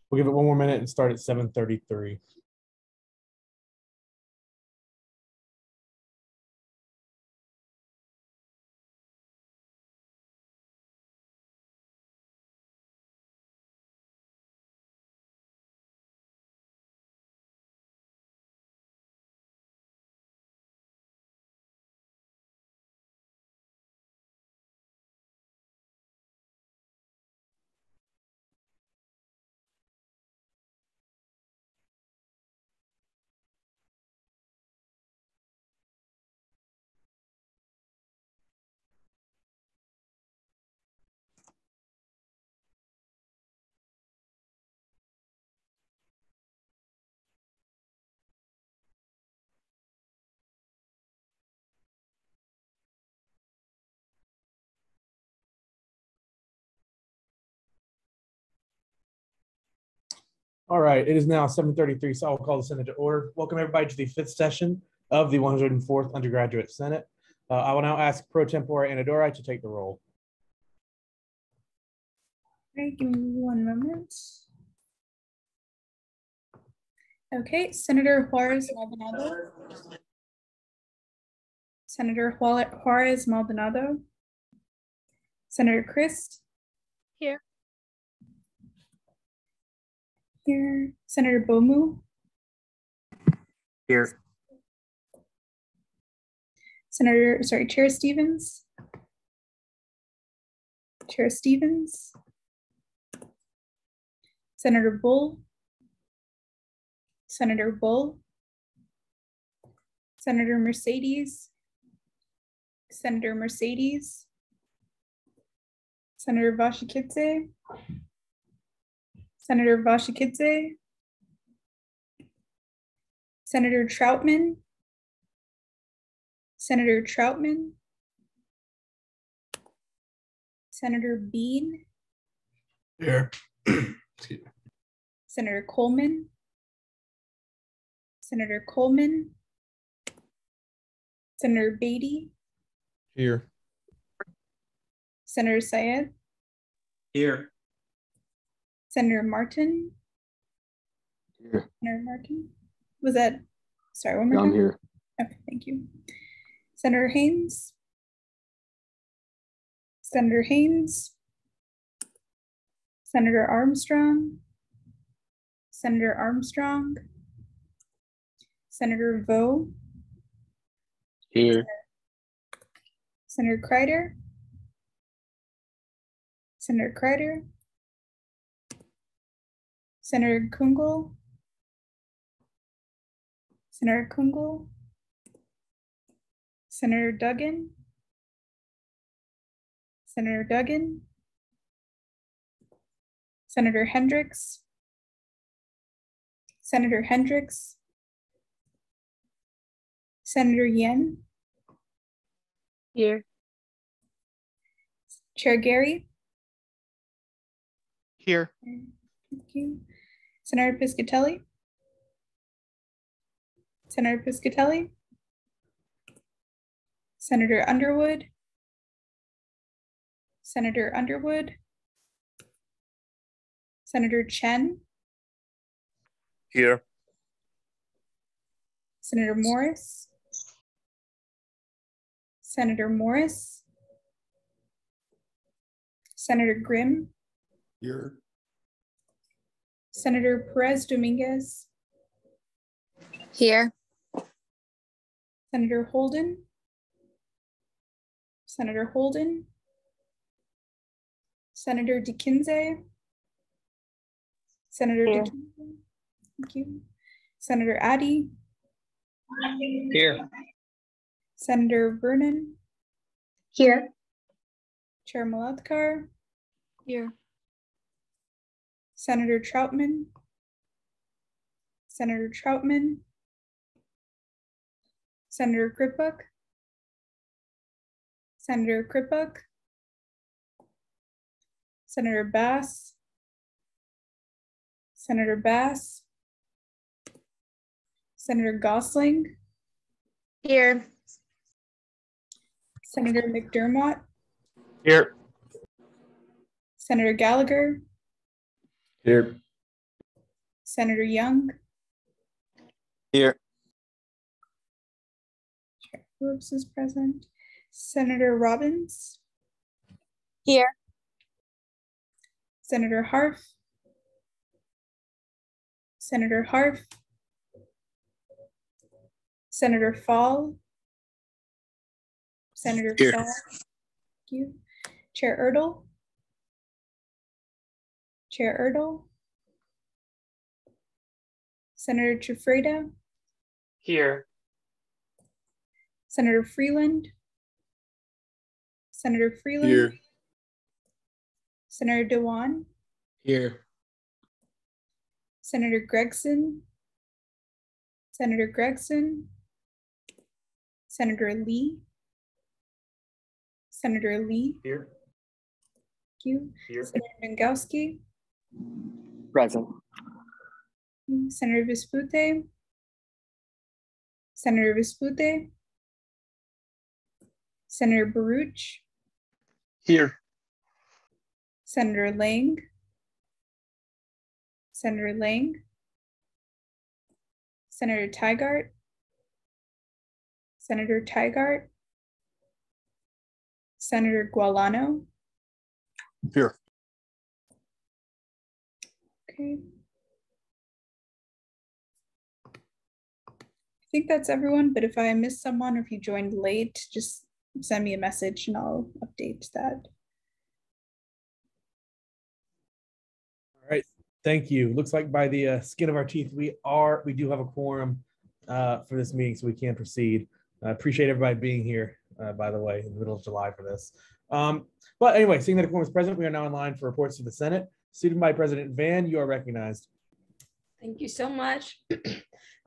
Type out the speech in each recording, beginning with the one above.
We'll give it one more minute and start at 7:33. All right, it is now 7:33, so I'll call the Senate to order. Welcome everybody to the fifth session of the 104th Undergraduate Senate. I will now ask Pro Tempore Anadori to take the roll. Okay, give me 1 moment. Okay, Senator Juarez Maldonado. Senator Juarez Maldonado. Senator Christ. Here. Here. Senator Bomu. Here. Chair Stevens. Chair Stevens. Senator Bull. Senator Bull. Senator Mercedes. Senator Mercedes. Senator Vashikidze. Senator Vashikidze. Senator Troutman. Senator Troutman. Senator Bean. Here. Senator Coleman. Senator Coleman. Senator Beatty. Here. Senator Syed. Here. Senator Martin. Here. Senator Martin. Was that, sorry, one more I'm time? here. Okay, thank you. Senator Haynes. Senator Haynes. Senator Armstrong. Senator Armstrong. Senator Vo. Here. Senator Kreider. Senator Kreider. Senator Kungle. Senator Kungle. Senator Duggan. Senator Duggan. Senator Hendricks. Senator Hendricks. Senator Yen. Here. Chair Gary. Here. Thank you. Senator Piscatelli. Senator Piscatelli. Senator Underwood. Senator Underwood. Senator Chen. Here. Senator Morris. Senator Morris. Senator Grimm. Here. Senator Perez Dominguez. Here. Senator Holden. Senator Holden. Senator DeKinsey. Senator Here. DeKinsey. Thank you. Senator Addy. Here. Senator Vernon. Here. Chair Malatkar. Here. Senator Troutman. Senator Troutman. Senator Kripuk. Senator Kripuk, Senator Bass, Senator Bass, Senator Gosling, Here. Senator McDermott, Here. Senator Gallagher, Here. Senator Young, Here. Chair Phillips is present, Senator Robbins, Here. Senator Harf, Senator Harf, Senator Fall, Senator Here. Fall, thank you. Chair Erdl, Chair Erdl, Senator Chufreda, Here. Senator Freeland, Senator Freeland, Here. Senator Dewan, Here. Senator Gregson, Senator Gregson, Senator Lee, Senator Lee, Here. thank you. Here. Senator Mingowski, Present. Senator Vespute, Senator Vespute, Senator Baruch, Here. Senator Lang, Senator Lang, Senator Tygart, Senator Tygart, Senator Gualano, Here. okay. I think that's everyone, but if I missed someone or if you joined late, just send me a message and I'll update that. All right, thank you. Looks like by the skin of our teeth, we do have a quorum for this meeting, so we can proceed. I appreciate everybody being here, by the way, in the middle of July for this. But anyway, seeing that a quorum is present, we are now in line for reports to the Senate. Student by President Van, you are recognized. Thank you so much.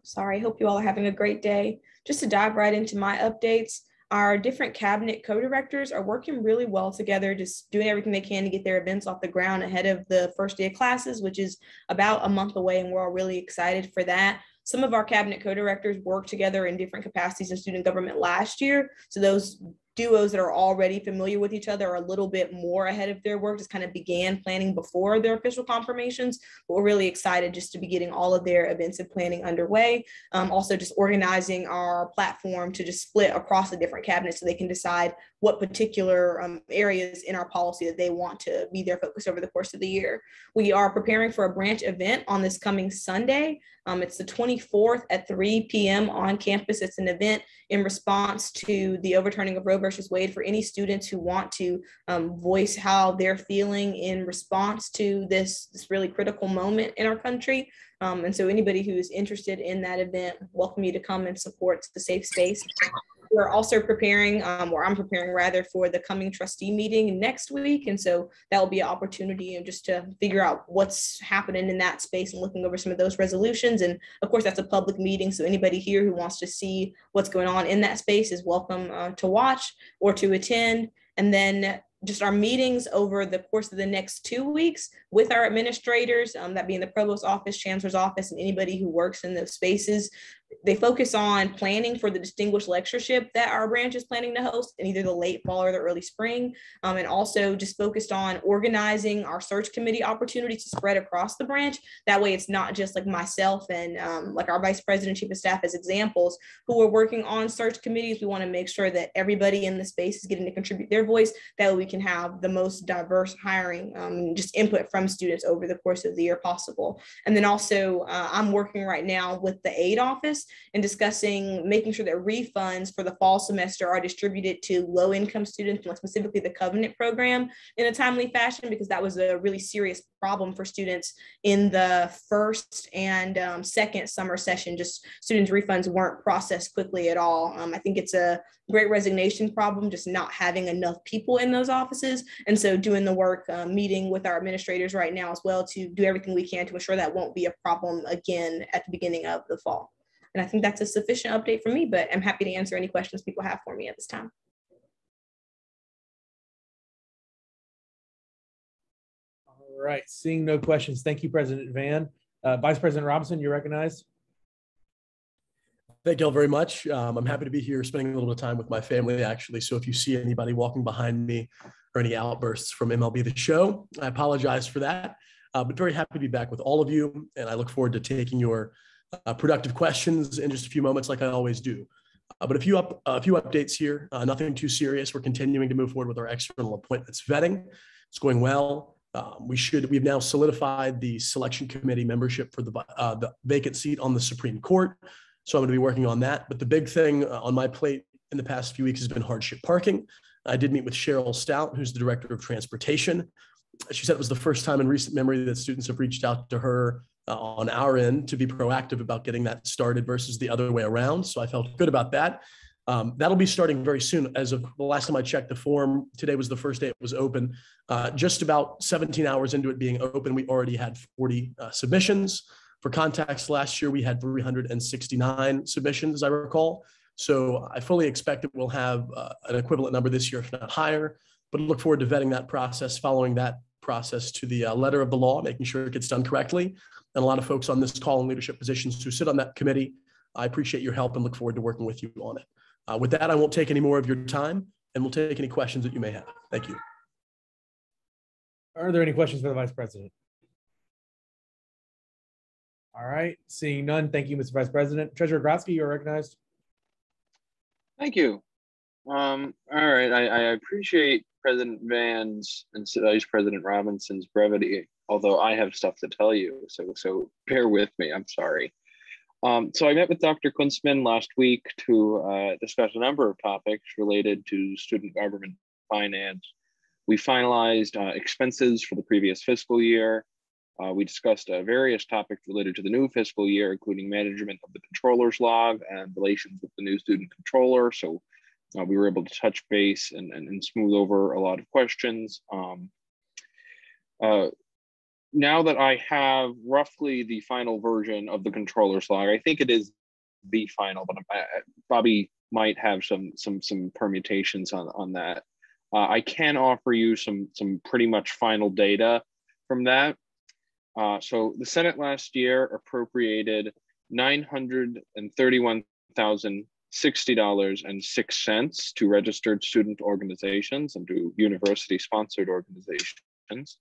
Sorry, hope you all are having a great day. Just to dive right into my updates, our different cabinet co-directors are working really well together, just doing everything they can to get their events off the ground ahead of the first day of classes, which is about a month away, and we're all really excited for that. Some of our cabinet co-directors worked together in different capacities in student government last year, so those duos that are already familiar with each other are a little bit more ahead of their work, just kind of began planning before their official confirmations, but we're really excited just to be getting all of their events and planning underway. Also just organizing our platform to just split across the different cabinets so they can decide what particular areas in our policy that they want to be their focus over the course of the year. We are preparing for a branch event on this coming Sunday. It's the 24th at 3 p.m. on campus. It's an event in response to the overturning of Roe versus Wade for any students who want to voice how they're feeling in response to this really critical moment in our country. And so anybody who is interested in that event, welcome you to come and support the safe space. We're also preparing, or I'm preparing rather, for the coming trustee meeting next week. And so that will be an opportunity just to figure out what's happening in that space and looking over some of those resolutions. And of course, that's a public meeting. So anybody here who wants to see what's going on in that space is welcome to watch or to attend. And then just our meetings over the course of the next 2 weeks with our administrators, that being the provost's office, chancellor's office, and anybody who works in those spaces. They focus on planning for the distinguished lectureship that our branch is planning to host in either the late fall or the early spring, and also just focused on organizing our search committee opportunities to spread across the branch. That way it's not just like myself and like our vice president, chief of staff as examples who are working on search committees. We want to make sure that everybody in the space is getting to contribute their voice. That way we can have the most diverse hiring, just input from students over the course of the year possible. And then also I'm working right now with the aid office and discussing making sure that refunds for the fall semester are distributed to low-income students, specifically the Covenant program, in a timely fashion, because that was a really serious problem for students in the first and second summer session. Just students' refunds weren't processed quickly at all. I think it's a great resignation problem, just not having enough people in those offices. And so doing the work, meeting with our administrators right now as well to do everything we can to ensure that won't be a problem again at the beginning of the fall. And I think that's a sufficient update for me, but I'm happy to answer any questions people have for me at this time. right, seeing no questions. Thank you, President Van. Vice President Robinson, you're recognized. Thank you all very much. I'm happy to be here spending a little bit of time with my family, actually. So if you see anybody walking behind me or any outbursts from MLB The Show, I apologize for that. But very happy to be back with all of you. And I look forward to taking your productive questions in just a few moments like I always do. But a few updates here, nothing too serious. We're continuing to move forward with our external appointments vetting. It's going well. We've now solidified the selection committee membership for the vacant seat on the Supreme Court. So I'm going to be working on that. But the big thing on my plate in the past few weeks has been hardship parking. I did meet with Cheryl Stout, who's the director of transportation. She said it was the first time in recent memory that students have reached out to her on our end to be proactive about getting that started versus the other way around. So I felt good about that. That'll be starting very soon. As of the last time I checked the form, today was the first day it was open. Just about 17 hours into it being open, we already had 40 submissions. For context, last year we had 369 submissions, as I recall. So I fully expect that we'll have an equivalent number this year, if not higher, but look forward to vetting that process, following that process to the letter of the law, making sure it gets done correctly. And a lot of folks on this call in leadership positions who sit on that committee, I appreciate your help and look forward to working with you on it. With that, I won't take any more of your time, and we'll take any questions that you may have. Thank you. Are there any questions for the Vice President? All right, seeing none, thank you, Mr. Vice President. Treasurer Grotsky, you're recognized. Thank you. All right, I appreciate President Van's and Vice President Robinson's brevity, although I have stuff to tell you, so bear with me, I'm sorry. So I met with Dr. Kunstman last week to discuss a number of topics related to student government finance. We finalized expenses for the previous fiscal year. We discussed various topics related to the new fiscal year, including management of the controller's log and relations with the new student controller. So we were able to touch base and smooth over a lot of questions. Now that I have roughly the final version of the controller's log, I think it is the final, but Bobby might have some permutations on that. I can offer you some pretty much final data from that. So the Senate last year appropriated $931,060.06 to registered student organizations and to university-sponsored organizations.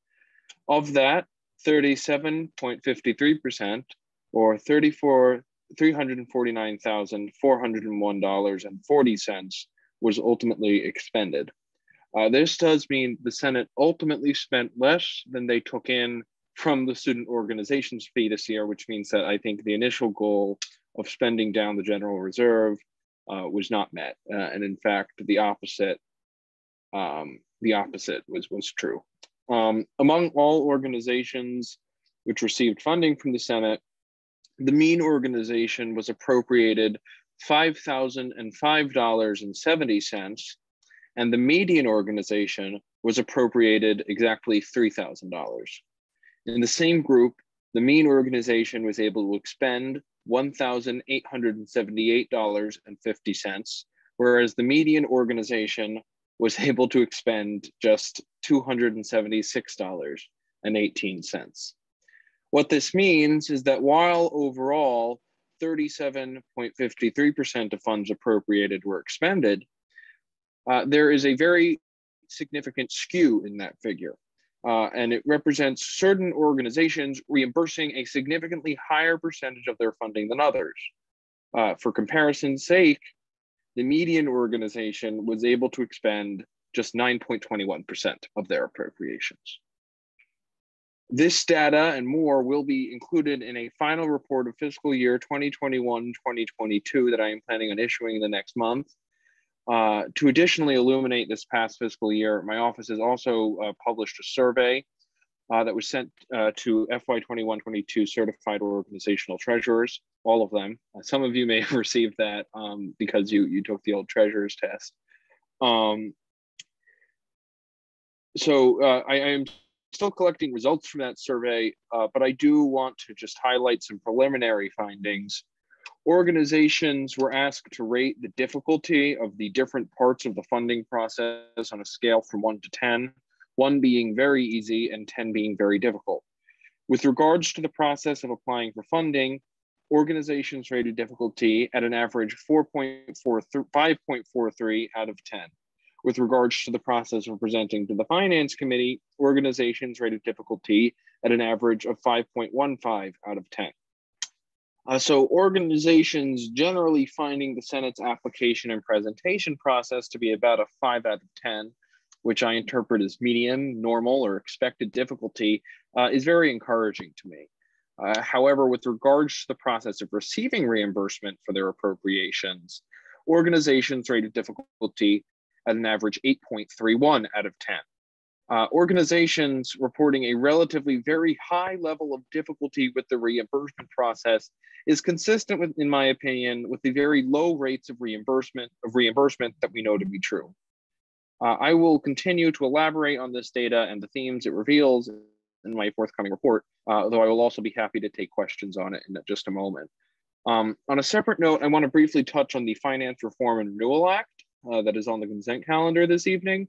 Of that, 37.53%, or $349,401.40 was ultimately expended. This does mean the Senate ultimately spent less than they took in from the student organizations fee this year, which means that I think the initial goal of spending down the general reserve was not met. And in fact, the opposite was true. Among all organizations which received funding from the Senate, the mean organization was appropriated $5,005.70, and the median organization was appropriated exactly $3,000. In the same group, the mean organization was able to expend $1,878.50, whereas the median organization was able to expend just $276.18. What this means is that while overall 37.53% of funds appropriated were expended, there is a very significant skew in that figure. And it represents certain organizations reimbursing a significantly higher percentage of their funding than others. For comparison's sake, the median organization was able to expend just 9.21% of their appropriations. This data and more will be included in a final report of fiscal year 2021-2022 that I am planning on issuing in the next month. To additionally illuminate this past fiscal year, my office has also published a survey that was sent to FY21-22 certified organizational treasurers, all of them. Some of you may have received that because you took the old treasurer's test. I am still collecting results from that survey, but I do want to just highlight some preliminary findings. Organizations were asked to rate the difficulty of the different parts of the funding process on a scale from 1 to 10, 1 being very easy and 10 being very difficult. With regards to the process of applying for funding, organizations rated difficulty at an average 5.43 out of 10. With regards to the process of presenting to the Finance Committee, organizations rated difficulty at an average of 5.15 out of 10. So organizations generally finding the Senate's application and presentation process to be about a 5 out of 10, which I interpret as medium, normal, or expected difficulty, is very encouraging to me. However, with regards to the process of receiving reimbursement for their appropriations, organizations rated difficulty at an average 8.31 out of 10. Organizations reporting a relatively very high level of difficulty with the reimbursement process is consistent with, in my opinion, with the very low rates of reimbursement that we know to be true. I will continue to elaborate on this data and the themes it reveals in my forthcoming report, though I will also be happy to take questions on it in just a moment. On a separate note, I want to briefly touch on the Finance Reform and Renewal Act that is on the consent calendar this evening.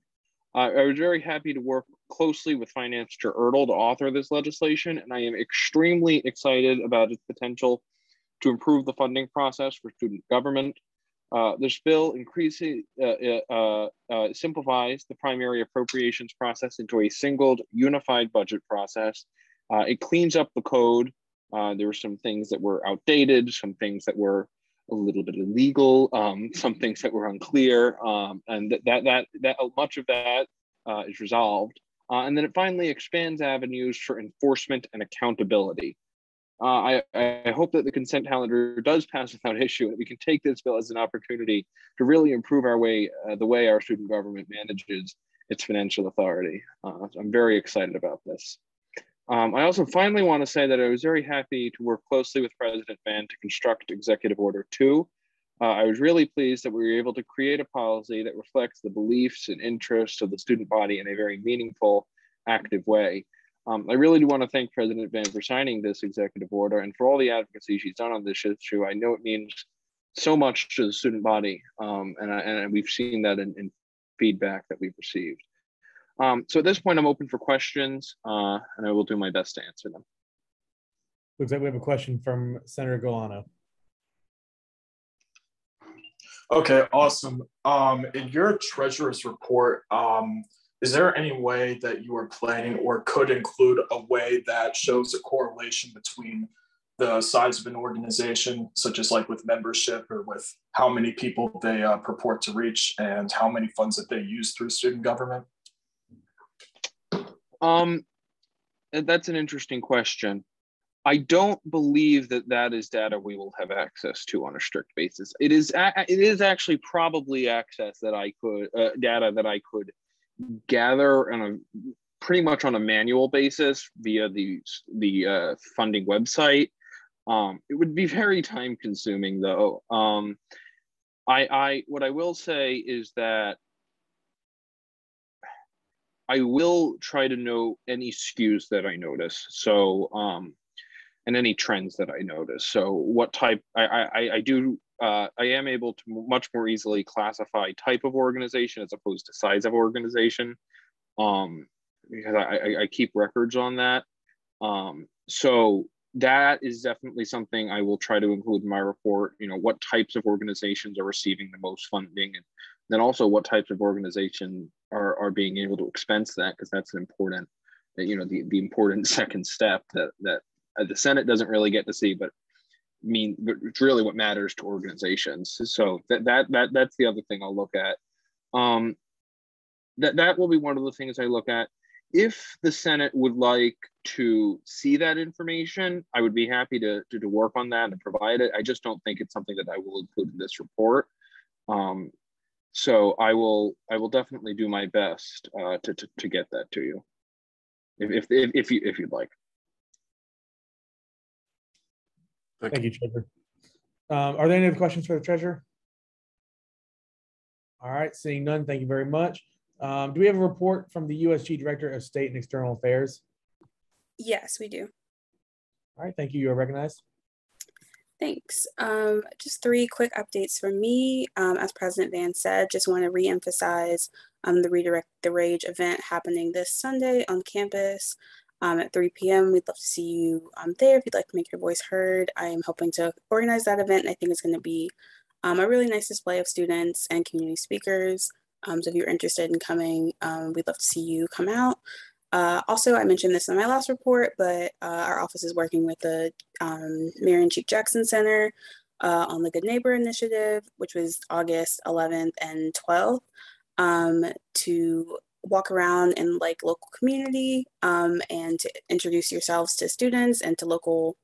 I was very happy to work closely with Finance Chair Ertl to author this legislation, and I am extremely excited about its potential to improve the funding process for student government. This bill simplifies the primary appropriations process into a single unified budget process. It cleans up the code. There were some things that were outdated, some things that were a little bit illegal, some things that were unclear, and that much of that is resolved. And then it finally expands avenues for enforcement and accountability. I hope that the consent calendar does pass without issue, and we can take this bill as an opportunity to really improve the way our student government manages its financial authority. I'm very excited about this. I also finally want to say that I was very happy to work closely with President Van to construct Executive Order 2. I was really pleased that we were able to create a policy that reflects the beliefs and interests of the student body in a very meaningful, active way. I really do want to thank President Van for signing this executive order and for all the advocacy she's done on this issue. I know it means so much to the student body, and we've seen that in feedback that we've received. So at this point, I'm open for questions, and I will do my best to answer them. Looks like we have a question from Senator Golano. Okay, awesome. In your treasurer's report, is there any way that you are planning or could include a way that shows a correlation between the size of an organization, such as like with membership or with how many people they purport to reach and how many funds that they use through student government? That's an interesting question. I don't believe that is data we will have access to on a strict basis. It is actually probably access that I could data that I could gather on pretty much on a manual basis via the funding website. It would be very time consuming though. What I will say is that I will try to know any skews that I notice. So, and any trends that I notice. So what type, I am able to much more easily classify type of organization as opposed to size of organization, because I keep records on that. So that is definitely something I will try to include in my report. You know, what types of organizations are receiving the most funding, and then also what types of organization are being able to expense that, because that's an important, you know, the important second step that the Senate doesn't really get to see, but it's really what matters to organizations. So that's the other thing I'll look at. That will be one of the things I look at. If the Senate would like to see that information, I would be happy to work on that and provide it. I just don't think it's something that I will include in this report. So I will definitely do my best to get that to you, if you'd like. Thank you, Treasurer. Are there any other questions for the Treasurer? All right, seeing none, thank you very much. Do we have a report from the USG Director of State and External Affairs? Yes, we do. All right, thank you. You are recognized. Thanks. Just 3 quick updates from me. As President Van said, just want to reemphasize the Redirect the Rage event happening this Sunday on campus at 3 p.m. We'd love to see you there if you'd like to make your voice heard. I am helping to organize that event, and I think it's going to be a really nice display of students and community speakers. So if you're interested in coming, we'd love to see you come out. Also, I mentioned this in my last report, but our office is working with the Marion Cheek Jackson Center on the Good Neighbor Initiative, which was August 11th and 12th, to walk around in like local community and to introduce yourselves to students and to local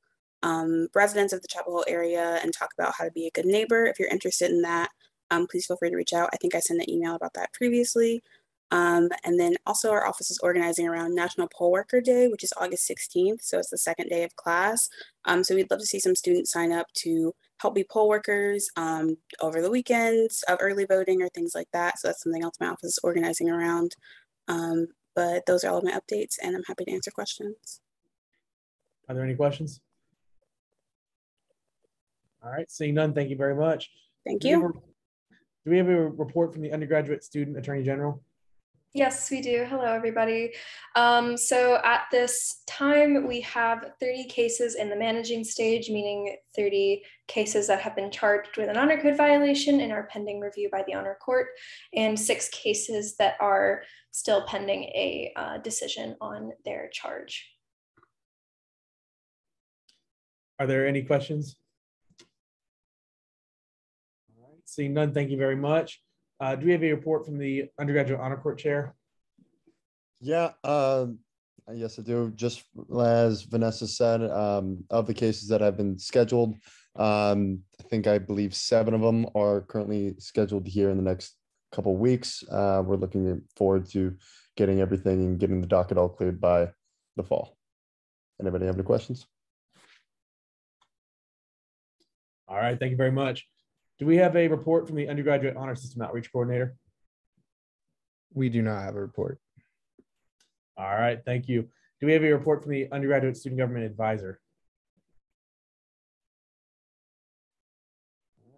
residents of the Chapel Hill area and talk about how to be a good neighbor. If you're interested in that, please feel free to reach out. I think I sent an email about that previously. And then also our office is organizing around National Poll Worker Day, which is August 16th. So it's the second day of class. So we'd love to see some students sign up to help be poll workers over the weekends of early voting or things like that. So that's something else my office is organizing around. But those are all of my updates, and I'm happy to answer questions. Are there any questions? All right, seeing none, thank you very much. Thank you. Do we have a report from the Undergraduate Student Attorney General? Yes, we do. Hello, everybody. So at this time, we have 30 cases in the managing stage, meaning 30 cases that have been charged with an honor code violation and are pending review by the honor court, and 6 cases that are still pending a decision on their charge. Are there any questions? All right, seeing none, thank you very much. Do we have a report from the Undergraduate Honor Court Chair? Yeah, yes, I do. Just as Vanessa said, of the cases that have been scheduled, I believe 7 of them are currently scheduled here in the next couple of weeks. We're looking forward to getting everything and getting the docket all cleared by the fall. Anybody have any questions? All right, thank you very much. Do we have a report from the Undergraduate Honor System Outreach Coordinator? We do not have a report. All right, thank you. Do we have a report from the Undergraduate Student Government Advisor?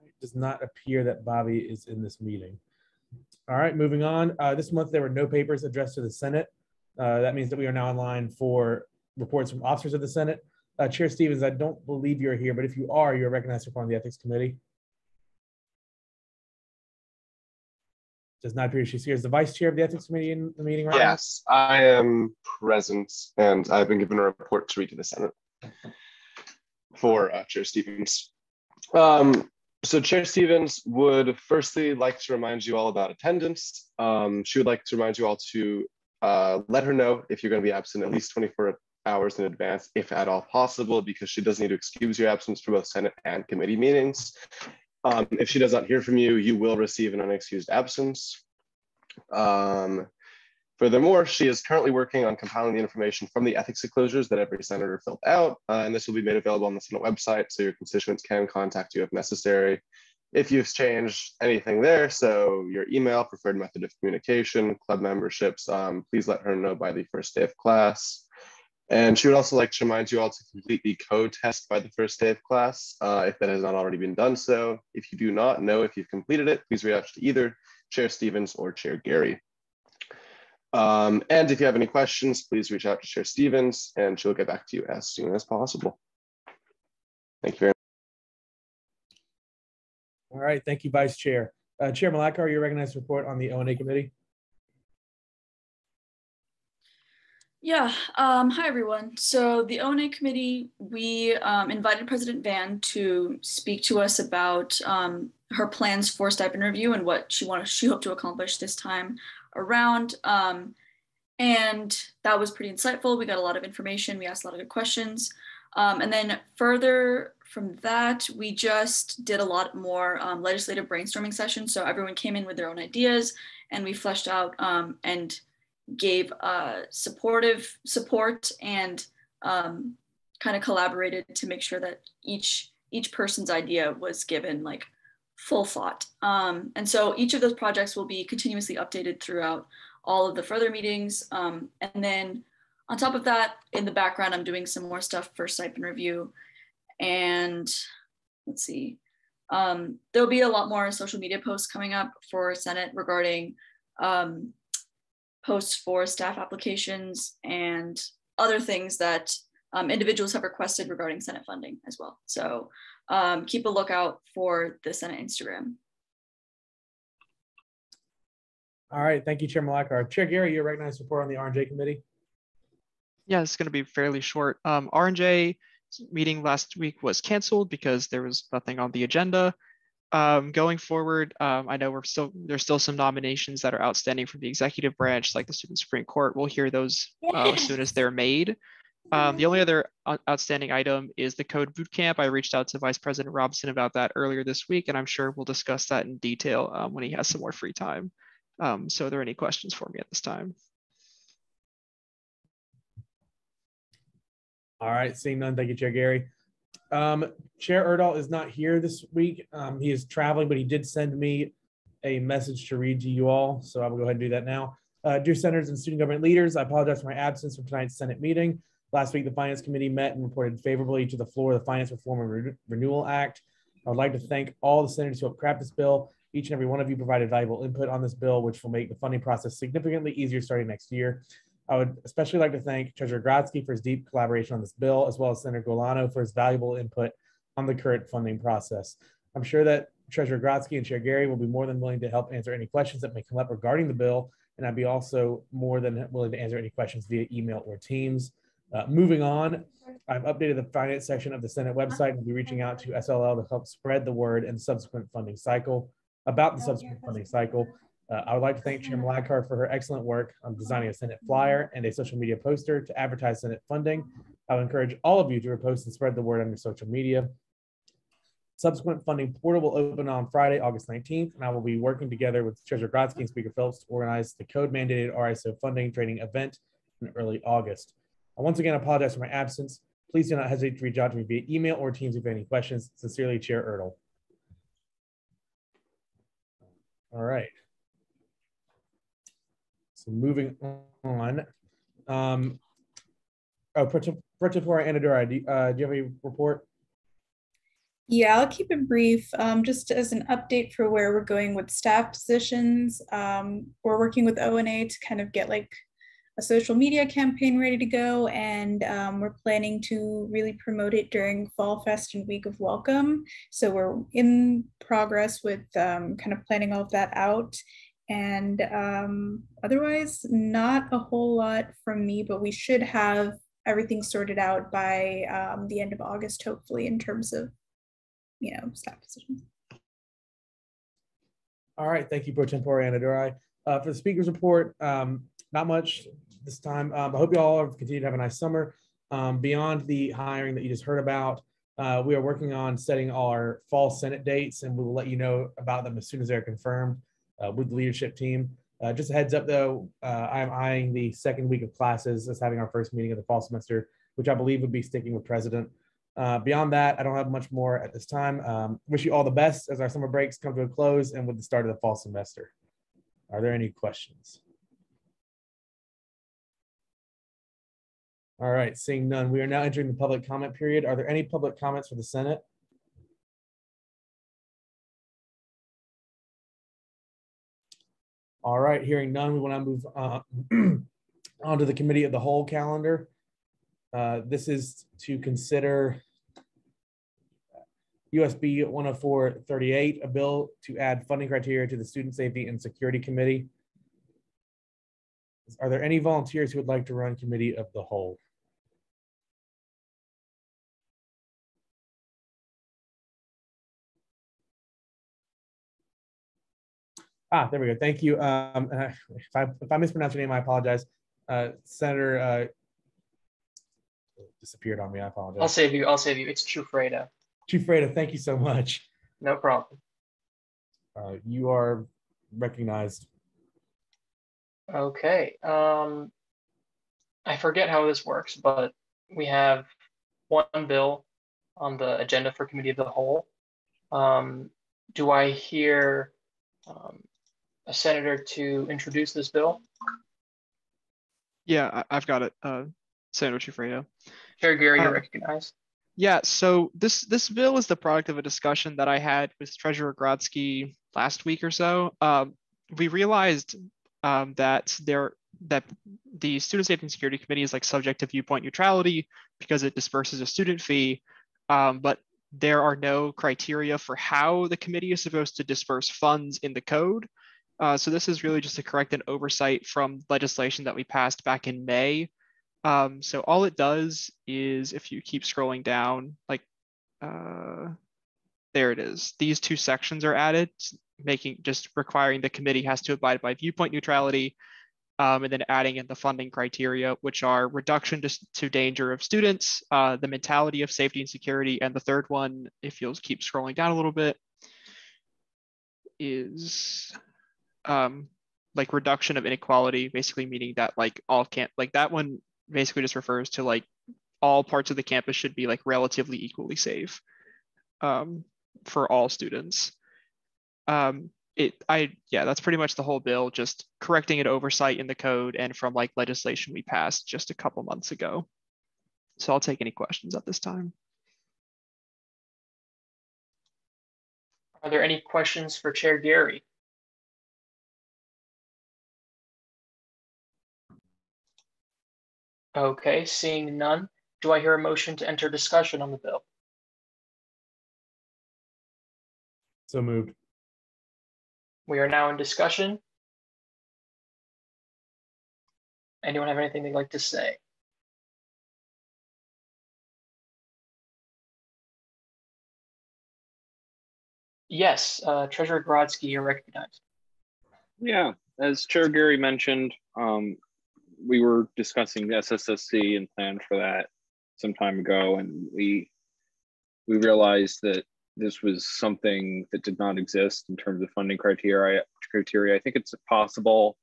It does not appear that Bobby is in this meeting. All right, moving on. This month, there were no papers addressed to the Senate. That means that we are now in line for reports from officers of the Senate. Chair Stevens, I don't believe you're here, but if you are, you're recognized to form the Ethics Committee. Does not appear she's here. Is the Vice Chair of the Ethics Committee in the meeting right now? Yes, I am present, and I've been given a report to read to the Senate for Chair Stevens. So Chair Stevens would firstly like to remind you all about attendance. She would like to remind you all to let her know if you're going to be absent at least 24 hours in advance, if at all possible, because she does need to excuse your absence for both Senate and committee meetings. If she does not hear from you, you will receive an unexcused absence. Furthermore, she is currently working on compiling the information from the ethics disclosures that every senator filled out, and this will be made available on the Senate website, so your constituents can contact you if necessary. If you've changed anything there, so your email, preferred method of communication, club memberships, please let her know by the first day of class. And she would also like to remind you all to complete the code test by the first day of class, if that has not already been done so. If you do not know if you've completed it, please reach out to either Chair Stevens or Chair Gary. And if you have any questions, please reach out to Chair Stevens and she'll get back to you as soon as possible. Thank you very much. All right, thank you, Vice Chair. Chair Malakar, you're recognized to report on the O&A Committee. Yeah, hi everyone. So the O&A committee, we invited President Van to speak to us about her plans for stipend review and what she hoped to accomplish this time around. And that was pretty insightful. We got a lot of information. We asked a lot of good questions. And then further from that, we just did a lot more legislative brainstorming sessions. So everyone came in with their own ideas and we fleshed out and gave supportive support and kind of collaborated to make sure that each person's idea was given like full thought. And so each of those projects will be continuously updated throughout all of the further meetings. And then on top of that, in the background, I'm doing some more stuff for stipend review. And let's see, there'll be a lot more social media posts coming up for Senate regarding posts for staff applications and other things that individuals have requested regarding Senate funding as well. So keep a lookout for the Senate Instagram. All right, thank you, Chair Malakar. Chair Gary, you're recognized to report on the R&J committee. Yeah, it's going to be fairly short. R&J meeting last week was canceled because there was nothing on the agenda. Going forward, I know there's still some nominations that are outstanding from the executive branch, like the Student Supreme Court. We'll hear those as soon as they're made. The only other outstanding item is the code bootcamp. I reached out to Vice President Robson about that earlier this week, and I'm sure we'll discuss that in detail when he has some more free time. So are there any questions for me at this time? All right, seeing none, thank you, Chair Gary. Chair Erdahl is not here this week. He is traveling, but he did send me a message to read to you all, so I will go ahead and do that now. Dear Senators and student government leaders, I apologize for my absence from tonight's Senate meeting. Last week, the Finance Committee met and reported favorably to the floor of the Finance Reform and Renewal Act. I would like to thank all the senators who helped craft this bill. Each and every one of you provided valuable input on this bill, which will make the funding process significantly easier starting next year. I would especially like to thank Treasurer Grodsky for his deep collaboration on this bill, as well as Senator Golano for his valuable input on the current funding process. I'm sure that Treasurer Grodsky and Chair Gary will be more than willing to help answer any questions that may come up regarding the bill, and I'd be also more than willing to answer any questions via email or Teams. Moving on, I've updated the finance section of the Senate website and will be reaching out to SLL to help spread the word and subsequent funding cycle. About the subsequent funding cycle, I would like to thank Chair Malakar for her excellent work on designing a Senate flyer and a social media poster to advertise Senate funding. I would encourage all of you to repost and spread the word on your social media. Subsequent funding portal will open on Friday, August 19th, and I will be working together with Treasurer Grodsky and Speaker Phillips to organize the code-mandated RISO funding training event in early August. I once again apologize for my absence. Please do not hesitate to reach out to me via email or Teams if you have any questions. Sincerely, Chair Erdahl. All right. So moving on. Pratipura Anadura, do you have a report? Yeah, I'll keep it brief. Just as an update for where we're going with staff positions, we're working with ONA to kind of get like a social media campaign ready to go, and we're planning to really promote it during Fall Fest and Week of Welcome. So we're in progress with kind of planning all of that out. And otherwise, not a whole lot from me, but we should have everything sorted out by the end of August, hopefully, in terms of, you know, staff positions. All right, thank you, Pro Tempore Anadurai. For the speaker's report, not much this time. I hope you all have continued to have a nice summer. Beyond the hiring that you just heard about, we are working on setting our fall Senate dates, and we will let you know about them as soon as they're confirmed with the leadership team. Just a heads up though, I'm eyeing the second week of classes as having our first meeting of the fall semester, which I believe would be sticking with President. Beyond that, I don't have much more at this time. Wish you all the best as our summer breaks come to a close and with the start of the fall semester. Are there any questions? All right, seeing none, we are now entering the public comment period. Are there any public comments for the Senate? All right, hearing none, we want to move on to the Committee of the Whole calendar. This is to consider USB 10438, a bill to add funding criteria to the Student Safety and Security Committee. Are there any volunteers who would like to run Committee of the Whole? There we go. Thank you. If I mispronounce your name, I apologize. Senator disappeared on me. I apologize. I'll save you. I'll save you. It's Chufreda. Chufreda, thank you so much. No problem. You are recognized. Okay. I forget how this works, but we have one bill on the agenda for Committee of the Whole. Do I hear a senator to introduce this bill? Yeah, I've got it. Senator Chufreda. Chair Gary, you're recognized. Yeah, so this bill is the product of a discussion that I had with Treasurer Grodsky last week or so. We realized that the Student Safety and Security Committee is like subject to viewpoint neutrality because it disperses a student fee, but there are no criteria for how the committee is supposed to disperse funds in the code. So this is really just to correct an oversight from legislation that we passed back in May. So all it does is, if you keep scrolling down, like there it is. These two sections are added, just requiring the committee has to abide by viewpoint neutrality, and then adding in the funding criteria, which are reduction to danger of students, the mentality of safety and security, and the third one, if you'll keep scrolling down a little bit, is like reduction of inequality, basically meaning that like that one basically just refers to like all parts of the campus should be like relatively equally safe for all students. That's pretty much the whole bill, just correcting an oversight in the code and from like legislation we passed just a couple months ago. So I'll take any questions at this time. Are there any questions for Chair Gary? Okay, seeing none, do I hear a motion to enter discussion on the bill? So moved. We are now in discussion. Anyone have anything they'd like to say? Yes, Treasurer Grodzki, you're recognized. Yeah, as Chair Gary mentioned, we were discussing the SSSC and planned for that some time ago, and we realized that this was something that did not exist in terms of funding criteria. I think it's possible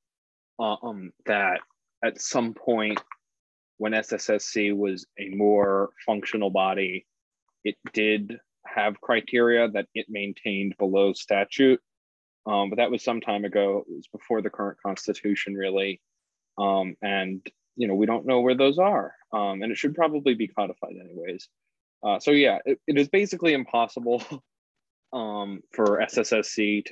that at some point when SSSC was a more functional body, it did have criteria that it maintained below statute. But that was some time ago. It was before the current constitution, really. And we don't know where those are. And it should probably be codified anyways. So yeah, it is basically impossible for SSSC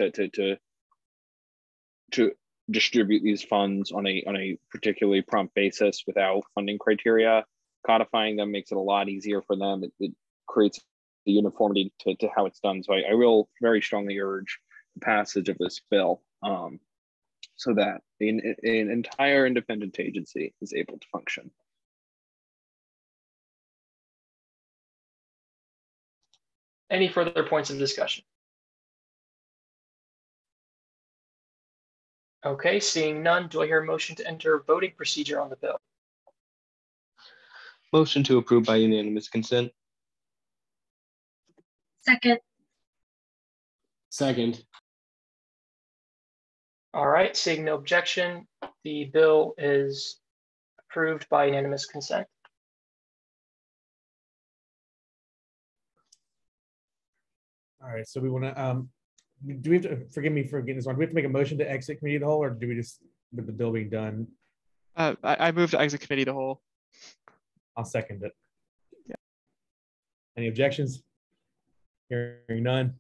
to distribute these funds on a particularly prompt basis without funding criteria. Codifying them makes it a lot easier for them. It creates the uniformity to how it's done. So I will very strongly urge the passage of this bill so that an entire independent agency is able to function. Any further points of discussion? Okay, seeing none, do I hear a motion to enter voting procedure on the bill? Motion to approve by unanimous consent. Second. Second. All right, seeing no objection, the bill is approved by unanimous consent. All right, so we want to, do we have to, forgive me for getting this wrong, do we have to make a motion to exit committee of the whole, or do we just, with the bill being done? I move to exit committee of the whole. I'll second it. Yeah. Any objections? Hearing none.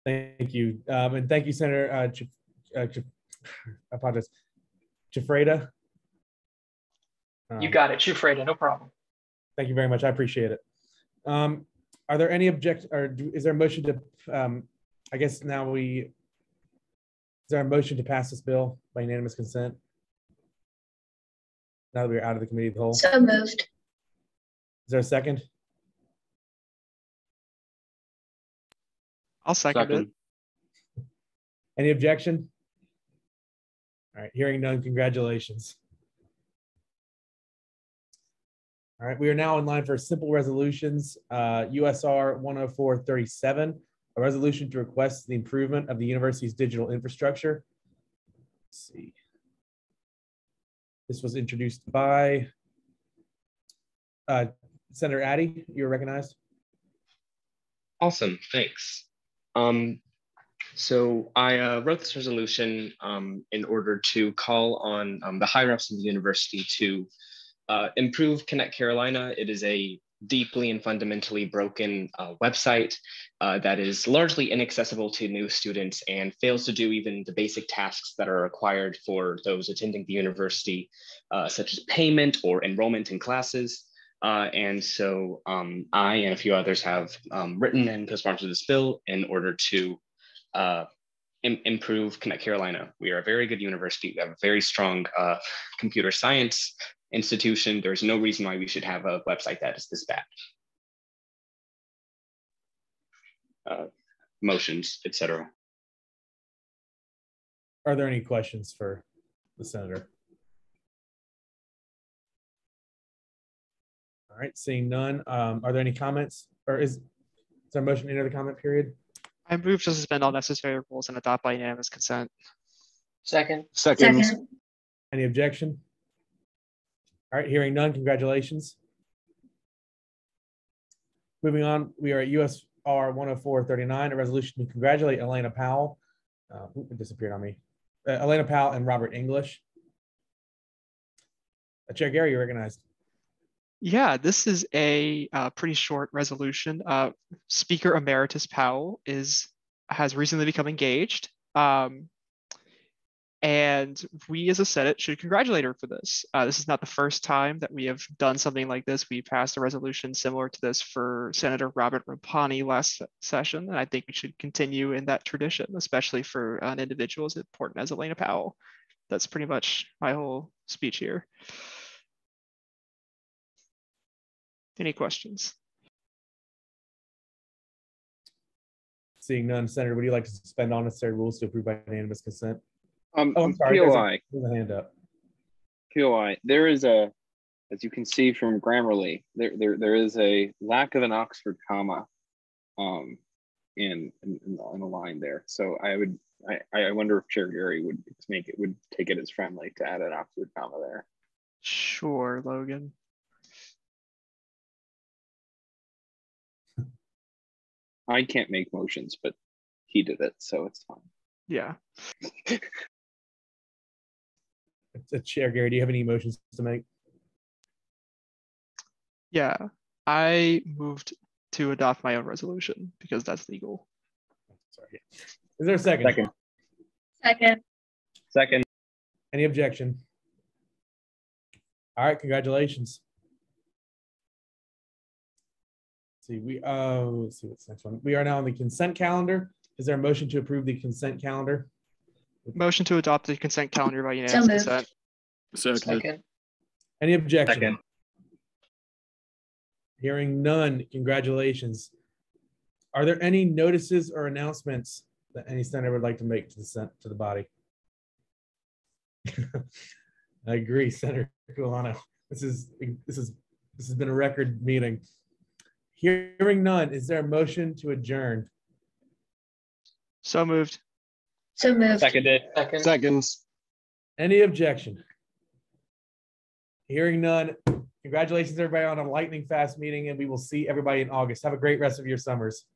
Thank you. And thank you, Senator, I apologize, Chifreda. You got it, Chifreda, no problem. Thank you very much, I appreciate it. Are there any is there a motion to, I guess now is there a motion to pass this bill by unanimous consent? Now that we're out of the committee of the whole. So moved. Is there a second? I'll second it. Any objection? All right, hearing none, congratulations. All right, we are now in line for simple resolutions. USR 10437, a resolution to request the improvement of the university's digital infrastructure. Let's see. This was introduced by Senator Addy. You're recognized. Awesome, thanks. So I wrote this resolution in order to call on the higher ups of the university to improve Connect Carolina. It is a deeply and fundamentally broken website that is largely inaccessible to new students and fails to do even the basic tasks that are required for those attending the university, such as payment or enrollment in classes. And so I and a few others have written and co-sponsored this bill in order to improve Connect Carolina. We are a very good university. We have a very strong computer science institution. There's no reason why we should have a website that is this bad. Motions, etc. Are there any questions for the senator? All right, seeing none. Are there any comments, or is there a motion to enter the comment period? I move to suspend all necessary rules and adopt by unanimous consent. Second. Second. Any objection? All right, hearing none, congratulations. Moving on, we are at USR 10439, a resolution to congratulate Elena Powell. It disappeared on me. Elena Powell and Robert English. Chair Gary, you're recognized. Yeah, this is a pretty short resolution. Speaker Emeritus Powell has recently become engaged. And we as a Senate should congratulate her for this. This is not the first time that we have done something like this. We passed a resolution similar to this for Senator Robert Rapani last session, and I think we should continue in that tradition, especially for an individual as important as Elena Powell. That's pretty much my whole speech here. Any questions? Seeing none, Senator, would you like to suspend all necessary rules to approve by unanimous consent? I'm sorry. POI. There's a hand up. POI. There is a, as you can see from Grammarly, there is a lack of an Oxford comma in a line there. So I wonder if Chair Gary would take it as friendly to add an Oxford comma there. Sure, Logan. I can't make motions, but he did it, so it's fine. Yeah. Chair Gary, do you have any motions to make? Yeah, I moved to adopt my own resolution because that's legal. Sorry. Is there a second? Second. Any objection? All right, congratulations. Let's see what's next one. We are now on the consent calendar. Is there a motion to approve the consent calendar? Motion to adopt the consent calendar by unanimous consent. Second. Any objection? Second. Hearing none, congratulations. Are there any notices or announcements that any senator would like to make to the body? I agree, Senator Culano. This has been a record meeting. Hearing none, is there a motion to adjourn? So moved. Seconded. Seconds. Any objection? Hearing none, congratulations everybody on a lightning fast meeting, and we will see everybody in August. Have a great rest of your summers.